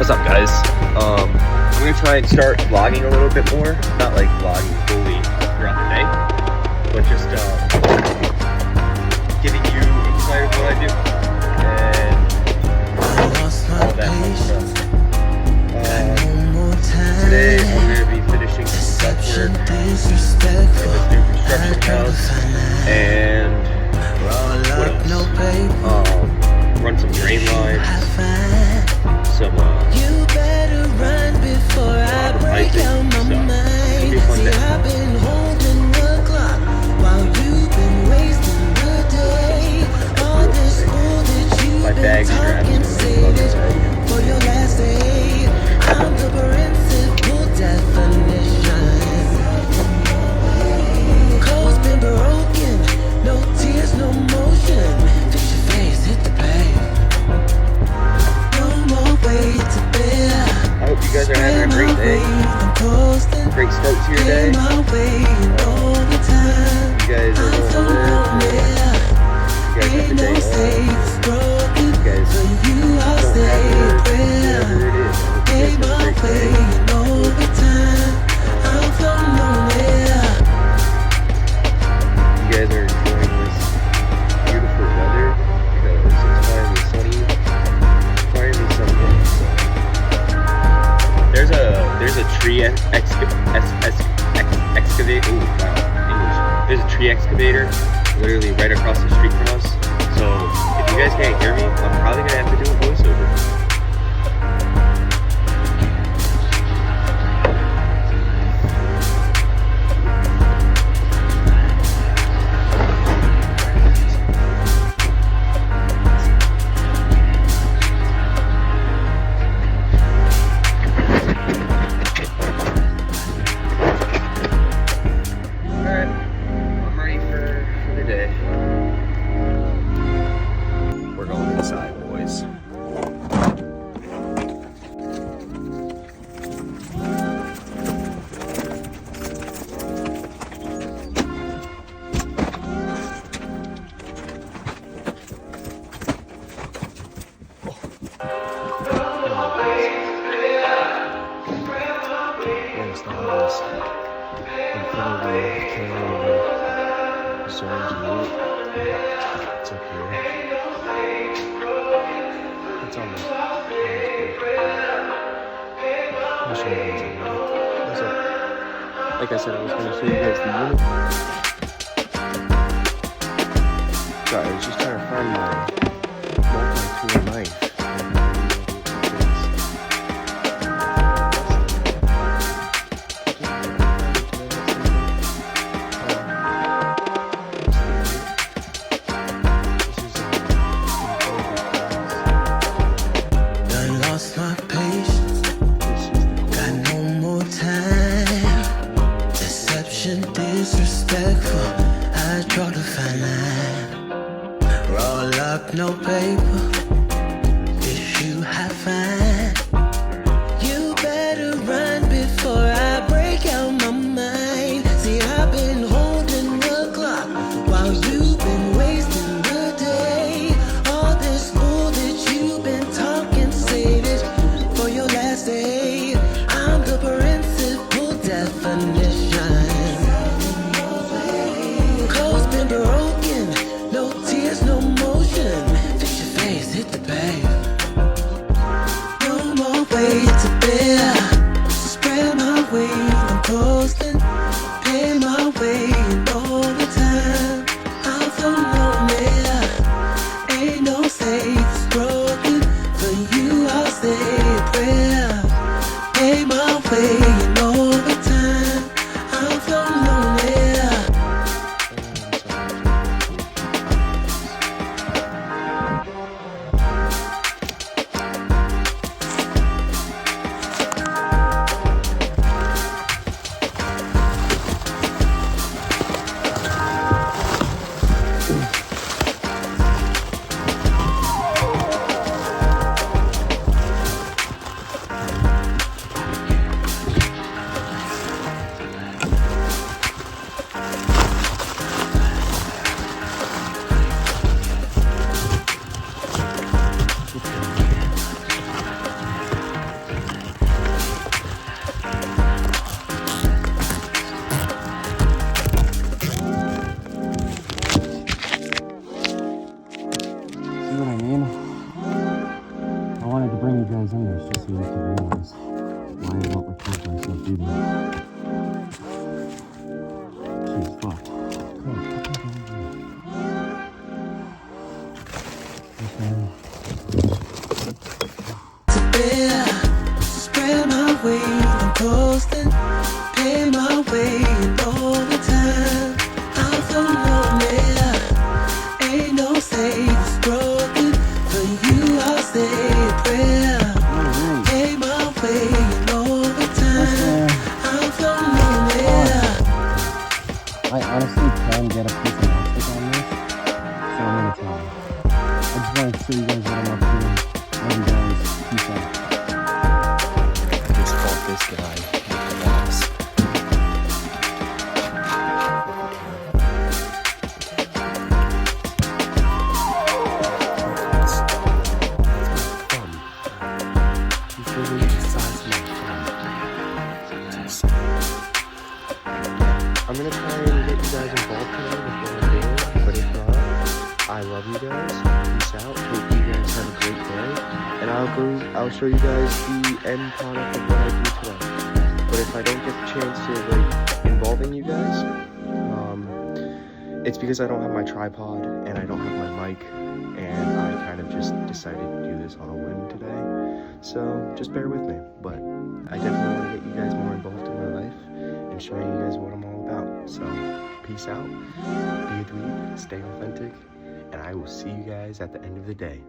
What's up, guys? I'm gonna try and start vlogging a little bit more. Not like vlogging fully throughout the day, but just giving you insight of what I do and all that fun stuff. Today I'm gonna be finishing some duct work in this new construction house, and what else? Run some drain lines, some piping stuff. It's gonna be a fun day. My bag's grabbing for your last day. I'm the principal definition. Code's been broken, no tears, no motion. Fix your face, hit the pave. No more weight to bear. I hope you guys are having a great day. Great start to your day. You guys are going to work. You guys have the day off. You guys don't have work. Whatever it is. I hope you guys have a great day. You guys are enjoying this beautiful weather because it's finally sunny. Finally sunny. There's a tree excavator. Ooh, wow, English. There's a tree excavator literally right across the street from us. So if you guys can't hear me, I'm probably gonna have to do a voiceover. Like I said, I was going to show you guys the unit. Sorry, I was just trying to find my multi-tool knife. Disrespectful, I draw the fine line. Roll up, no paper. If you have fine, you better run before I break out my mind. See, I've been holding the clock while you've been wasting the day. All this bull that you've been talking, save it for your last day. I'm the principal definition. Broken, no tears, no motion. Fix your face, hit the pave. No more weight to bear. Spread my weight, I'm coasting. Pay my way all the time. I'm so lonely. Ain't no safe broken. For you, I'll say a prayer. Pay my way all the time. I'm so lonely. bring you guys in this just so you can realize why I don't record myself either. Jeez, fuck. Come on, To bear, spread my wings, I'm coasting, pay my way in overtime. I'm so lonely, ain't no safe, it's broken. For you, I'll say a prayer. Pay my way in overtime. I'm so lonely. I honestly can get a piece of plastic on this, so I'm gonna try. I just wanted to show you guys what I'm up to. Love you guys. Peace out. I just fought this guy with the box. He's literally the size of my thumb. I'm gonna try and get you guys involved today with what I'm doing, but if not, I love you guys. Peace out. Hope you guys have a great day, and I'll show you guys the end product of what I do today. But if I don't get the chance to like involving you guys, it's because I don't have my tripod and I don't have my mic, and I kind of just decided to do this on a whim today. So just bear with me. But I definitely want to get you guys more involved in my life and show you guys what I'm all about. So peace out, be a dweeb, stay authentic, and I will see you guys at the end of the day.